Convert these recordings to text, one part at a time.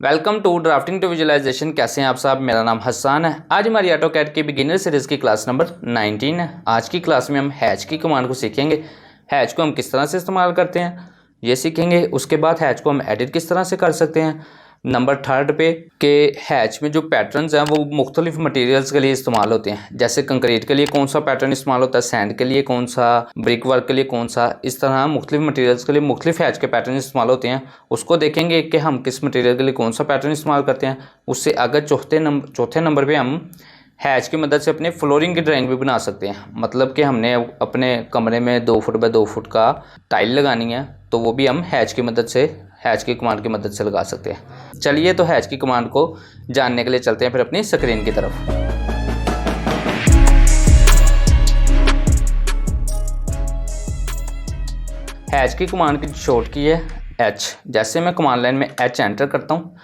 Welcome to drafting to visualisation. कैसे हैं आप साहब? मेरा नाम हसन है। आज हमारी ऑटोकैड की बिगिनर सीरीज़ की क्लास नंबर 19 है। आज की क्लास में हम हैच की कमांड को सीखेंगे। हैच को हम किस तरह से इस्तेमाल करते हैं ये सीखेंगे। उसके बाद हैच को हम एडिट किस तरह से कर सकते हैं। नंबर 3 पे के हैच में जो पैटर्न्स हैं वो मुख्तलिफ मटेरियल्स के लिए इस्तेमाल होते हैं। जैसे कंक्रीट के लिए कौन सा पैटर्न इस्तेमाल होता है, सैंड के लिए कौन सा, ब्रिक वर्क के लिए कौन सा, इस तरह मुख्तलिफ मटेरियल्स के लिए मुख्तलिफ हैच के पैटर्न इस्तेमाल होते हैं। उसको देखेंगे कि हम किस मटेरियल के लिए कौन सा पैटर्न इस्तेमाल करते हैं। उससे अगर चौथे नंबर पर हम हैच की मदद से अपने फ्लोरिंग की ड्राइंग भी बना सकते हैं। मतलब कि हमने अपने कमरे में 2 फुट बाय 2 फुट का टाइल लगानी है तो वो भी हम हैच की मदद से, हैच की कमांड की मदद से लगा सकते हैं। चलिए तो हैच की कमांड को जानने के लिए चलते हैं फिर अपनी स्क्रीन की तरफ। हैच की कमांड की शॉर्ट की है एच। जैसे मैं कमांड लाइन में एच एंटर करता हूँ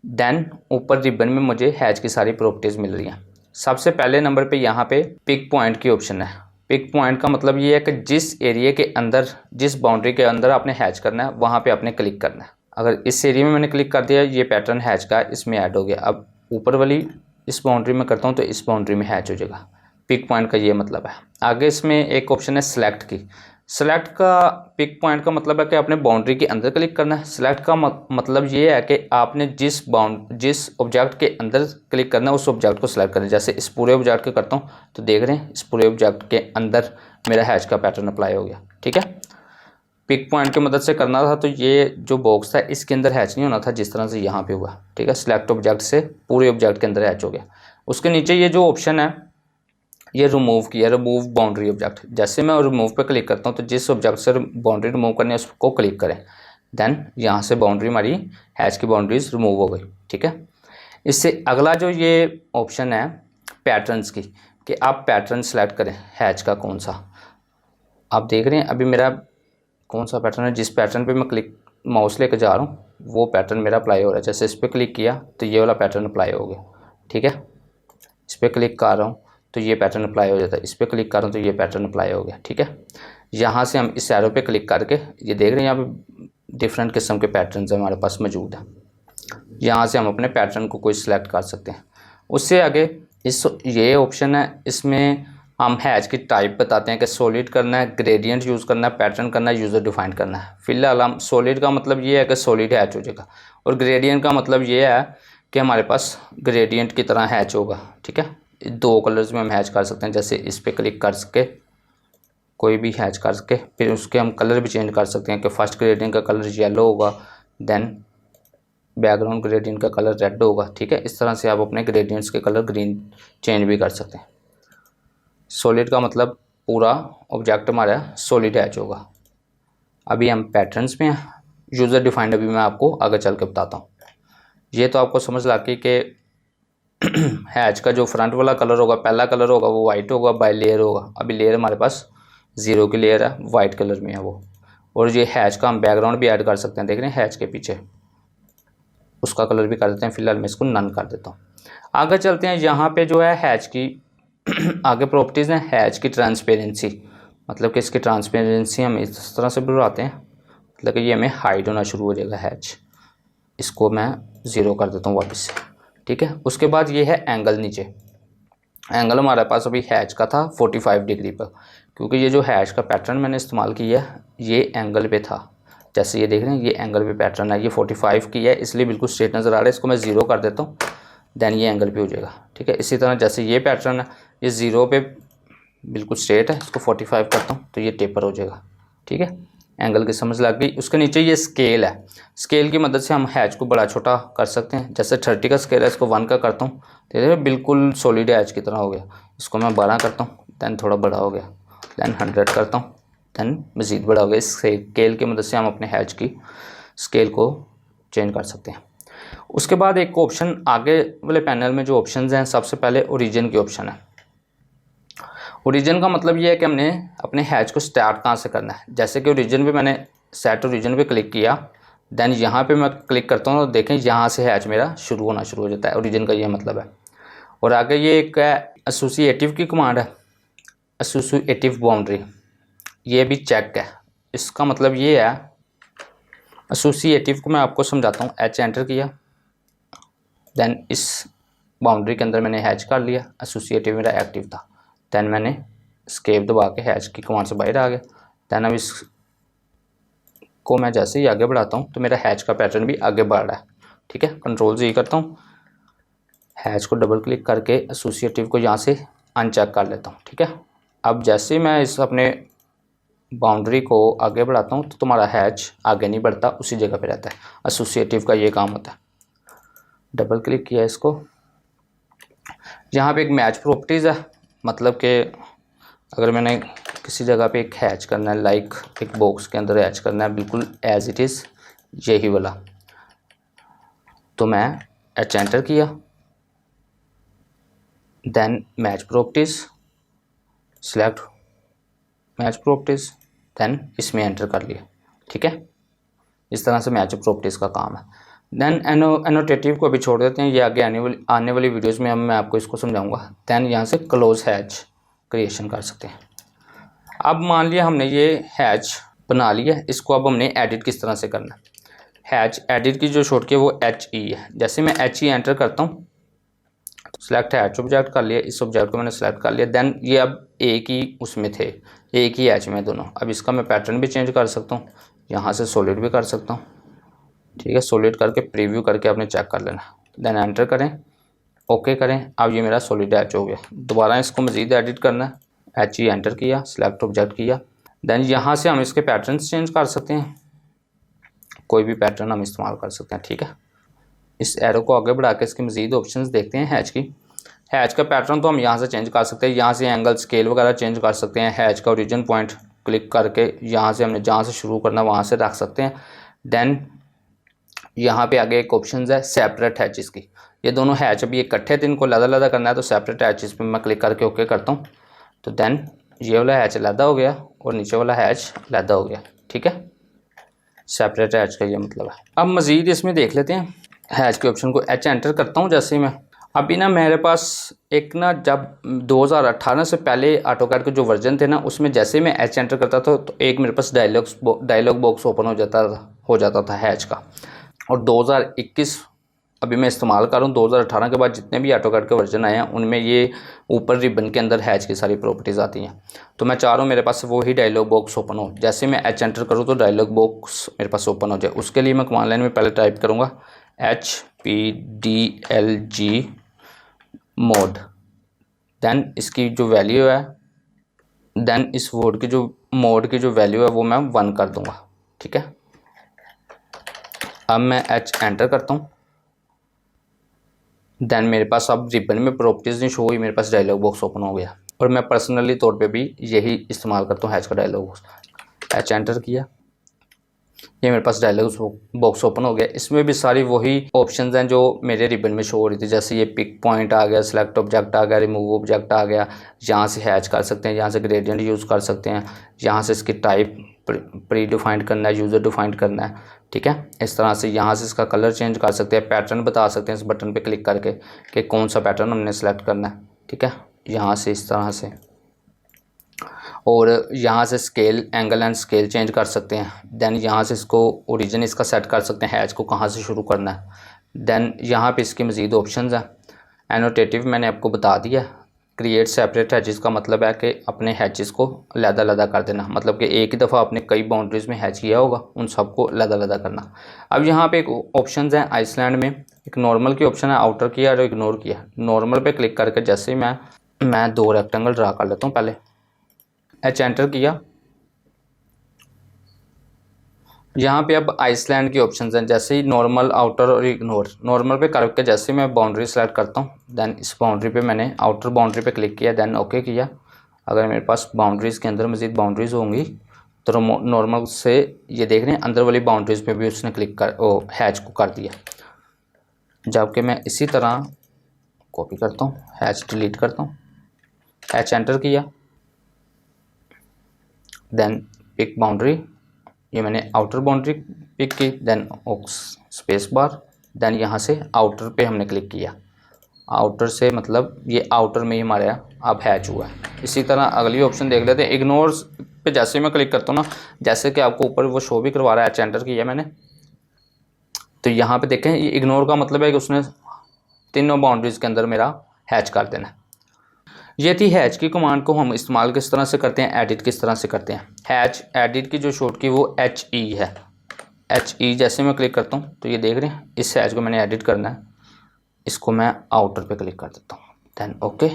देन ऊपर रिबन में मुझे हैच की सारी प्रॉपर्टीज़ मिल रही हैं। सबसे पहले नंबर पे यहाँ पे पिक पॉइंट की ऑप्शन है। पिक पॉइंट का मतलब ये है कि जिस एरिया के अंदर, जिस बाउंड्री के अंदर आपने हैच करना है वहाँ पे आपने क्लिक करना है। अगर इस एरिया में मैंने क्लिक कर दिया, ये पैटर्न हैच का इसमें ऐड हो गया। अब ऊपर वाली इस बाउंड्री में करता हूँ तो इस बाउंड्री में हैच हो जाएगा। पिक पॉइंट का ये मतलब है। आगे इसमें एक ऑप्शन है सेलेक्ट की। सेलेक्ट का पिक पॉइंट का मतलब है कि आपने बाउंड्री के अंदर क्लिक करना है। सेलेक्ट का मतलब ये है कि आपने जिस ऑब्जेक्ट के अंदर क्लिक करना है उस ऑब्जेक्ट को सिलेक्ट करना है। जैसे इस पूरे ऑब्जेक्ट का करता हूँ तो देख रहे हैं इस पूरे ऑब्जेक्ट के अंदर मेरा हैच का पैटर्न अप्लाई हो गया। ठीक है, पिक पॉइंट की मदद से करना था तो ये जो बॉक्स था इसके अंदर हैच नहीं होना था जिस तरह से यहाँ पे हुआ। ठीक है, सिलेक्ट ऑब्जेक्ट से पूरे ऑब्जेक्ट के अंदर हैच हो गया। उसके नीचे ये जो ऑप्शन है ये रिमूव किया, रिमूव बाउंड्री ऑब्जेक्ट। जैसे मैं रिमूव पे क्लिक करता हूँ तो जिस ऑब्जेक्ट से बाउंड्री रिमूव करनी है उसको क्लिक करें देन यहाँ से बाउंड्री हमारी हैच की बाउंड्रीज रिमूव हो गई। ठीक है, इससे अगला जो ये ऑप्शन है पैटर्न्स की, कि आप पैटर्न सेलेक्ट करें हैच का कौन सा। आप देख रहे हैं अभी मेरा कौन सा पैटर्न है, जिस पैटर्न पे मैं क्लिक माउस लेकर जा रहा हूँ वो पैटर्न मेरा अप्लाई हो रहा है। जैसे इस पर क्लिक किया तो ये वाला पैटर्न अप्लाई हो गया। ठीक है, इस पर क्लिक कर रहा हूँ तो ये पैटर्न अप्लाई हो जाता है, इस पर क्लिक कर रहा हूँ तो ये पैटर्न अप्लाई हो गया। ठीक है, यहाँ से हम इस एरो पे क्लिक करके ये देख रहे हैं यहाँ पे डिफरेंट किस्म के पैटर्न्स हमारे पास मौजूद है। यहाँ से हम अपने पैटर्न को कोई सिलेक्ट कर सकते हैं। उससे आगे ये ऑप्शन है, इसमें हम हैच की टाइप बताते हैं कि सॉलिड करना है, ग्रेडियंट यूज़ करना है, पैटर्न करना है, यूज़र डिफाइन करना है। फिलहाल हम सॉलिड का मतलब ये है कि सॉलिड हैच हो जाएगा और ग्रेडियंट का मतलब ये है कि हमारे पास ग्रेडियंट की तरह हैच होगा। ठीक है, 2 कलर्स में हम हैच कर सकते हैं। जैसे इस पर क्लिक कर सके कोई भी हैच कर सके, फिर उसके हम कलर भी चेंज कर सकते हैं कि फर्स्ट ग्रेडियंट का कलर येलो होगा देन बैकग्राउंड ग्रेडियंट का कलर रेड होगा। ठीक है, इस तरह से आप अपने ग्रेडियंट्स के कलर ग्रीन चेंज भी कर सकते हैं। सॉलिड का मतलब पूरा ऑब्जेक्ट हमारा सॉलिड हैच होगा। अभी हम पैटर्न्स में हैं, यूज़र डिफाइंड अभी मैं आपको आगे चल के बताता हूँ। ये तो आपको समझ लग गई कि हैच का जो फ्रंट वाला कलर होगा, पहला कलर होगा वो वाइट होगा, बाय लेयर होगा। अभी लेयर हमारे पास 0 की लेयर है, वाइट कलर में है वो। और ये हैच का हम बैकग्राउंड भी ऐड कर सकते हैं। देख रहे हैं हैच के पीछे उसका कलर भी कर देते हैं। फिलहाल मैं इसको नन कर देता हूँ। आगे चलते हैं, यहाँ पे जो है हैच की आगे प्रॉपर्टीज़ हैं। हैच की ट्रांसपेरेंसी, मतलब कि इसकी ट्रांसपेरेंसी हम इस तरह से बढ़ाते हैं, मतलब कि ये हमें हाइड होना शुरू हो जाएगा हैच। इसको मैं 0 कर देता हूँ वापस से। ठीक है, उसके बाद ये है एंगल। नीचे एंगल हमारे पास अभी हैच का था 45 डिग्री पर, क्योंकि ये जो हैच का पैटर्न मैंने इस्तेमाल किया ये एंगल पे था। जैसे ये देख रहे हैं ये एंगल पे पैटर्न है, ये 45 की है इसलिए बिल्कुल स्ट्रेट नज़र आ रहा है। इसको मैं 0 कर देता हूँ देन ये एंगल पे हो जाएगा। ठीक है, इसी तरह जैसे ये पैटर्न है ये 0 पे बिल्कुल स्ट्रेट है, इसको 45 करता हूँ तो ये टेपर हो जाएगा। ठीक है, एंगल की समझ लग गई। उसके नीचे ये स्केल है। स्केल की मदद से हम हैच को बड़ा छोटा कर सकते हैं। जैसे 30 का स्केल है, इसको 1 का करता हूँ तो बिल्कुल सॉलिड हैच की तरह हो गया। इसको मैं 12 करता हूँ दैन थोड़ा बड़ा हो गया, दैन 100 करता हूँ दैन मज़ीद बड़ा हो गया। इस स्केल की मदद से हम अपने हैच की स्केल को चेंज कर सकते हैं। उसके बाद एक ऑप्शन आगे वाले पैनल में जो ऑप्शंस हैं, सबसे पहले ओरिजिन की ऑप्शन है। ओरिजिन का मतलब ये है कि हमने अपने हैच को स्टार्ट कहाँ से करना है। जैसे कि ओरिजिन पे मैंने सेट ओरिजिन पे क्लिक किया देन यहाँ पे मैं क्लिक करता हूँ तो देखें यहाँ से हैच मेरा शुरू होना शुरू हो जाता है। ओरिजिन का ये मतलब है। और आगे ये एक एसोसिएटिव की कमांड है, एसोसिएटिव बाउंड्री, ये भी चेक है। इसका मतलब ये है, एसोसिएटिव को मैं आपको समझाता हूँ। एच एंटर किया देन इस बाउंड्री के अंदर मैंने हैच कर लिया, एसोसिएटिव मेरा एक्टिव था। देन मैंने एस्केप दबा के हैच की कमांड से बाहर आ गया। देन अब इसको मैं जैसे ही आगे बढ़ाता हूँ तो मेरा हैच का पैटर्न भी आगे बढ़ रहा है। ठीक है, कंट्रोल Z करता हूँ, हैच को डबल क्लिक करके एसोसिएटिव को यहाँ से अनचेक कर लेता हूँ। ठीक है, अब जैसे मैं इस अपने बाउंड्री को आगे बढ़ाता हूँ तो तुम्हारा हैच आगे नहीं बढ़ता, उसी जगह पे रहता है। एसोसिएटिव का ये काम होता है। डबल क्लिक किया इसको, यहाँ पे एक मैच प्रॉपर्टीज़ है, मतलब कि अगर मैंने किसी जगह पे एक हैच करना है, लाइक एक बॉक्स के अंदर हैच करना है बिल्कुल एज इट इज़ यही वाला, तो मैं एच एंटर किया, then match properties, select match properties, then इसमें एंटर कर लिया। ठीक है, इस तरह से मैच प्रॉपर्टीज़ का काम है। देन एनोटेटिव को अभी छोड़ देते हैं, ये आगे आने वाली वीडियोस में मैं आपको इसको समझाऊंगा। देन यहाँ से क्लोज हैच क्रिएशन कर सकते हैं। अब मान लिया हमने ये हैच बना लिया, इसको अब हमने एडिट किस तरह से करना है। हैच एडिट की जो शॉर्टकट वो HE है। जैसे मैं HE एंटर करता हूँ, सेलेक्ट हैच ऑब्जेक्ट कर लिया, इस ऑब्जेक्ट को मैंने सेलेक्ट कर लिया। देन ये अब एक ही उसमें थे, एक ही हैच में दोनों। अब इसका मैं पैटर्न भी चेंज कर सकता हूँ, यहाँ से सॉलिड भी कर सकता हूँ। ठीक है, सॉलिड करके प्रीव्यू करके आपने चेक कर लेना। देन एंटर करें, ओके करें। अब ये मेरा सॉलिड हैच हो गया। दोबारा इसको मज़ीद एडिट करना है, HE एंटर किया, सेलेक्ट ऑब्जेक्ट किया। देन यहाँ से हम इसके पैटर्न्स चेंज कर सकते हैं, कोई भी पैटर्न हम इस्तेमाल कर सकते हैं। ठीक है, इस एरो को आगे बढ़ा के इसके मज़ीद ऑप्शंस देखते हैं। हैच की, हैच का पैटर्न तो हम यहाँ से चेंज कर सकते हैं, यहाँ से एंगल स्केल वगैरह चेंज कर सकते हैं। हैच का ओरिजिन पॉइंट क्लिक करके यहाँ से हमने जहाँ से शुरू करना वहाँ से रख सकते हैं। देन यहाँ पे आगे एक ऑप्शन है सेपरेट हैचेस की, ये दोनों हैच अभी इकट्ठे थे, इनको अलग-अलग करना है, तो सेपरेट हैचेस पे मैं क्लिक करके ओके करता हूँ। तो देन ये वाला हैच अलग हो गया और नीचे वाला हैच अलग हो गया। ठीक है, सेपरेट हैच का ये मतलब है। अब मज़ीद इसमें देख लेते हैं, हैच के ऑप्शन को H एंटर करता हूँ। जैसे ही मैं अभी ना मेरे पास एक ना जब 2018 से पहले ऑटोकैड के जो वर्जन थे ना, उसमें जैसे मैं H एंटर करता था तो एक मेरे पास डायलॉग बॉक्स ओपन हो जाता था हैच का। और 2021 अभी मैं इस्तेमाल कर रहा हूँ, 2018 के बाद जितने भी ऑटोकैड के वर्जन आए हैं उनमें ये ऊपर रिबन के अंदर हैच की सारी प्रॉपर्टीज़ आती हैं। तो मैं चाह रहा हूँ मेरे पास वो ही डायलॉग बॉक्स ओपन हो। जैसे मैं H एंटर करूँ तो डायलॉग बॉक्स मेरे पास ओपन हो जाए। उसके लिए मैं कमांड लाइन में पहले टाइप करूँगा HPDLG मोड, देन इसकी जो वैल्यू है, देन इस मोड की जो वैल्यू है वो मैं 1 कर दूँगा। ठीक है, अब मैं H एंटर करता हूँ। देन मेरे पास अब रिबन में प्रॉपर्टीज़ नहीं शो हुई, मेरे पास डायलॉग बॉक्स ओपन हो गया। और मैं पर्सनली तौर पे भी यही इस्तेमाल करता हूँ हैच का डायलॉग बॉक्स। H एंटर किया, ये मेरे पास डायलॉग बॉक्स ओपन हो गया। इसमें भी सारी वही ऑप्शंस हैं जो मेरे रिबन में शो हो रही थी। जैसे ये पिक पॉइंट आ गया, सेलेक्ट ऑब्जेक्ट आ गया, रिमूव ऑब्जेक्ट आ गया, यहाँ से हैच कर सकते हैं, यहाँ से ग्रेडियंट यूज़ कर सकते हैं, यहाँ से इसकी टाइप प्री डिफाइंड करना है, यूज़र डिफाइंड करना है। ठीक है, इस तरह से यहाँ से इसका कलर चेंज कर सकते हैं, पैटर्न बता सकते हैं इस बटन पे क्लिक करके कि कौन सा पैटर्न हमने सेलेक्ट करना है। ठीक है, यहाँ से इस तरह से, और यहाँ से scale, angle and scale change कर सकते हैं। देन यहाँ से इसको ओरिजिन इसका सेट कर सकते हैं, हैच को कहाँ से शुरू करना है। देन यहाँ पे इसकी मज़ीद ऑप्शंस हैं। एनोटेटिव मैंने आपको बता दिया। क्रिएट सेपरेट हैचेस का मतलब है कि अपने हैचेस को अलग-अलग कर देना, मतलब कि एक ही दफ़ा आपने कई बाउंड्रीज़ में हैच किया होगा, उन सबको अलग-अलग करना। अब यहाँ पे एक ऑप्शंस हैं आइसलैंड में, एक नॉर्मल की ऑप्शन है, आउटर किया और इग्नोर किया। नॉर्मल पे क्लिक करके जैसे ही मैं 2 रेक्टेंगल ड्रा कर लेता हूँ। पहले H एंटर किया, यहाँ पे अब आइसलैंड की ऑप्शंस हैं। जैसे ही नॉर्मल, आउटर और इग्नोर, नॉर्मल पे करके जैसे मैं बाउंड्री सेलेक्ट करता हूँ, देन इस बाउंड्री पे मैंने आउटर बाउंड्री पे क्लिक किया, देन ओके किया। अगर मेरे पास बाउंड्रीज़ के अंदर मज़ीद बाउंड्रीज़ होंगी तो नॉर्मल से ये देख रहे हैं अंदर वाली बाउंड्रीज़ पे भी उसने क्लिक कर हैच को कर दिया। जबकि मैं इसी तरह कॉपी करता हूँ, हैच डिलीट करता हूँ, H एंटर किया, देन पिक बाउंड्री, ये मैंने आउटर बाउंड्री पिक की, देन स्पेस बार, देन यहाँ से आउटर पे हमने क्लिक किया। आउटर से मतलब ये आउटर में ही हमारा अब हैच हुआ है। इसी तरह अगली ऑप्शन देख लेते हैं। इग्नोर पे जैसे मैं क्लिक करता हूँ ना, जैसे कि आपको ऊपर वो शो भी करवा रहा है, H एंटर किया मैंने, तो यहाँ पे देखें ये इग्नोर का मतलब है कि उसने तीनों बाउंड्रीज़ के अंदर मेरा हैच कर देना है। ये थी हैच की कमांड को हम इस्तेमाल किस तरह से करते हैं, एडिट किस तरह से करते हैं। हैच एडिट की जो शॉर्ट की वो HE है। HE जैसे मैं क्लिक करता हूँ तो ये देख रहे हैं इस हैच को मैंने एडिट करना है, इसको मैं आउटर पे क्लिक कर देता हूँ, देन ओके।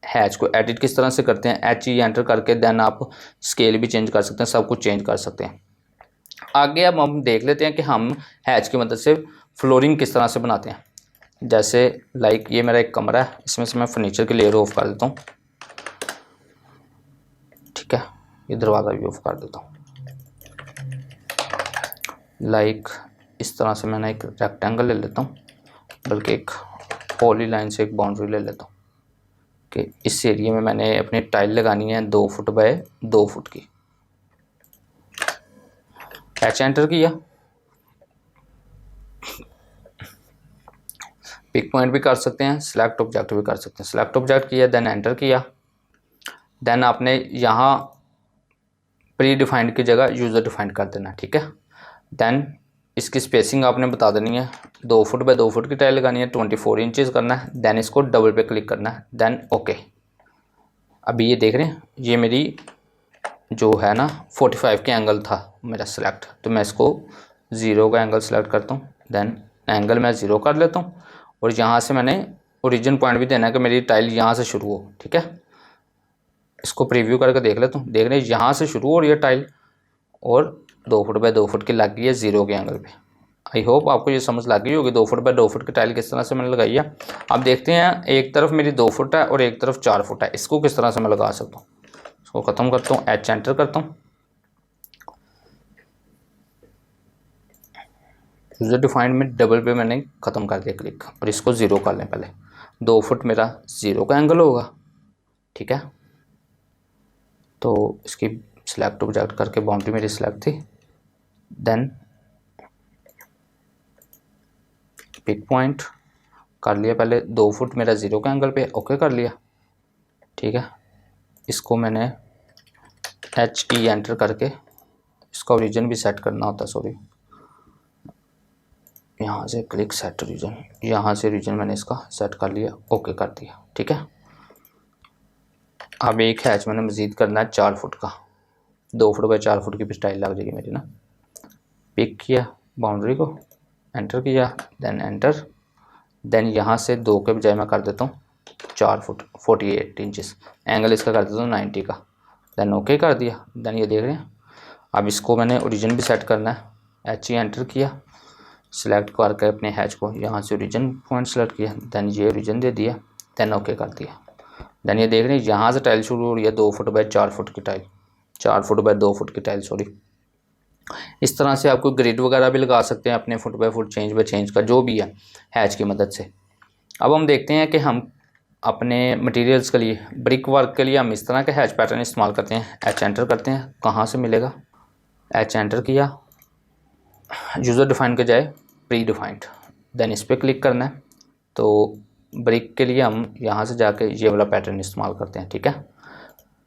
हैच को एडिट किस तरह से करते हैं, HE एंटर करके देन आप स्केल भी चेंज कर सकते हैं, सब कुछ चेंज कर सकते हैं। आगे अब हम देख लेते हैं कि हम हैच की मदद से फ्लोरिंग किस तरह से बनाते हैं। जैसे लाइक ये मेरा एक कमरा है, इसमें से मैं फर्नीचर की लेयर ऑफ कर देता हूँ, ठीक है। ये दरवाज़ा भी ऑफ कर देता हूँ। लाइक इस तरह से मैंने एक रेक्टेंगल ले लेता हूँ, बल्कि एक पॉली लाइन से एक बाउंड्री ले लेता हूँ कि इस एरिया में मैंने अपनी टाइल लगानी है 2 फुट बाय 2 फुट की। हैच एंटर किया, पिक पॉइंट भी कर सकते हैं, सिलेक्ट ऑब्जेक्ट भी कर सकते हैं। सिलेक्ट ऑब्जेक्ट किया, देन एंटर किया, देन आपने यहाँ प्री डिफाइंड की जगह यूज़र डिफाइंड कर देना, ठीक है। देन इसकी स्पेसिंग आपने बता देनी है, 2 फुट बाय 2 फुट की टाइल लगानी है, 24 इंचज़ करना है, देन इसको डबल पे क्लिक करना है, देन ओके। अभी ये देख रहे हैं ये मेरी जो है ना 45 के एंगल था मेरा सिलेक्ट, तो मैं इसको 0 का एंगल सेलेक्ट करता हूँ, देन एंगल मैं 0 कर लेता हूँ। और यहाँ से मैंने ओरिजिन पॉइंट भी देना है कि मेरी टाइल यहाँ से शुरू हो, ठीक है। इसको प्रीव्यू करके देख लेता हूँ, देख रहे हैं यहाँ से शुरू हो रही है टाइल और 2 फुट बाय 2 फुट की लग गई है 0 के एंगल पे। आई होप आपको ये समझ लग गई होगी 2 फुट बाय 2 फुट की टाइल किस तरह से मैंने लगाई है। अब देखते हैं एक तरफ मेरी 2 फुट है और एक तरफ 4 फुट है, इसको किस तरह से मैं लगा सकता हूँ। इसको ख़त्म करता हूँ, H एंटर करता हूँ, यूज़र डिफाइंड में डबल पे मैंने ख़त्म कर दिया क्लिक, और इसको 0 कर लें पहले। 2 फुट मेरा 0 का एंगल होगा, ठीक है। तो इसकी सिलेक्ट ऑब्जेक्ट करके बाउंड्री मेरी सिलेक्ट थी, देन पिक पॉइंट कर लिया पहले, 2 फुट मेरा 0 का एंगल पे, ओके कर लिया, ठीक है। इसको मैंने HE एंटर करके इसका ओरिजिन भी सेट करना होता है, सॉरी, यहाँ से क्लिक सेट रीजन, यहाँ से रीजन मैंने इसका सेट कर लिया, ओके कर दिया, ठीक है। अब एक हैच मैंने मज़ीद करना है 4 फुट का, 2 फुट बाय 4 फुट की स्टाइल लग जाएगी मेरी ना। पिक किया बाउंड्री को, एंटर किया, देन एंटर, देन यहाँ से 2 के बजाय मैं कर देता हूँ 4 फुट 48 इंचेस, एंगल इसका कर देता हूँ 90 का, देन ओके कर दिया। देन ये देख रहे हैं अब इसको मैंने ओरिजिन भी सेट करना है, HE एंटर किया, सिलेक्ट करके अपने हैच को यहाँ से ओरिजिन पॉइंट सेलेक्ट किया, देन ये ओरिजिन दे दिया, देन ओके कर दिया। देन ये देख रहे हैं यहाँ से टाइल शुरू हो रही है 2 फुट बाय 4 फुट की टाइल, 4 फुट बाय 2 फुट की टाइल, सॉरी। इस तरह से आपको ग्रिड वगैरह भी लगा सकते हैं अपने foot by foot, change by change का जो भी है हैच की मदद से। अब हम देखते हैं कि हम अपने मटेरियल्स के लिए, ब्रिक वर्क के लिए हम इस तरह के हैच पैटर्न इस्तेमाल करते हैं। H एंटर करते हैं, कहाँ से मिलेगा, H एंटर किया, यूज़र डिफाइंड के जाए प्री डिफाइंड, देन इस पर क्लिक करना है। तो ब्रिक के लिए हम यहाँ से जाके ये वाला पैटर्न इस्तेमाल करते हैं, ठीक है।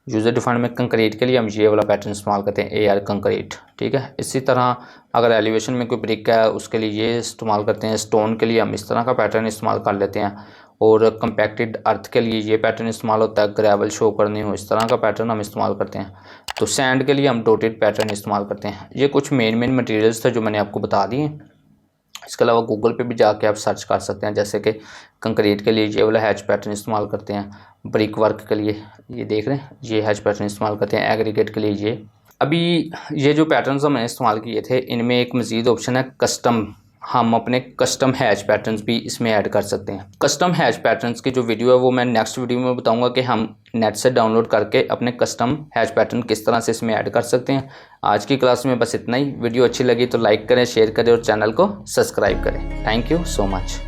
यूज़र डिफाइंड में कंक्रीट के लिए हम ये वाला पैटर्न इस्तेमाल करते हैं, AR कंक्रीट, ठीक है। इसी तरह अगर एलिवेशन में कोई ब्रिक है उसके लिए ये इस्तेमाल करते हैं, स्टोन के लिए हम इस तरह का पैटर्न इस्तेमाल कर लेते हैं, और कंपैक्टेड अर्थ के लिए ये पैटर्न इस्तेमाल होता है, ग्रेवल शो करनी हो इस तरह का पैटर्न हम इस्तेमाल करते हैं। तो सैंड के लिए हम डॉटेड पैटर्न इस्तेमाल करते हैं। ये कुछ मेन मटेरियल्स थे जो मैंने आपको बता दिए। इसके अलावा गूगल पे भी जाके आप सर्च कर सकते हैं, जैसे कि कंक्रीट के लिए ये वाला हैच पैटर्न इस्तेमाल करते हैं, ब्रिक वर्क के लिए ये देख रहे हैं ये हैच पैटर्न इस्तेमाल करते हैं, एग्रीगेट के लिए ये। अभी ये जो पैटर्न्स हमने इस्तेमाल किए थे इनमें एक मज़ीद ऑप्शन है कस्टम, हम अपने कस्टम हैच पैटर्न्स भी इसमें ऐड कर सकते हैं। कस्टम हैच पैटर्न्स की जो वीडियो है वो मैं नेक्स्ट वीडियो में बताऊंगा कि हम नेट से डाउनलोड करके अपने कस्टम हैच पैटर्न किस तरह से इसमें ऐड कर सकते हैं। आज की क्लास में बस इतना ही। वीडियो अच्छी लगी तो लाइक करें, शेयर करें और चैनल को सब्सक्राइब करें। Thank you so much.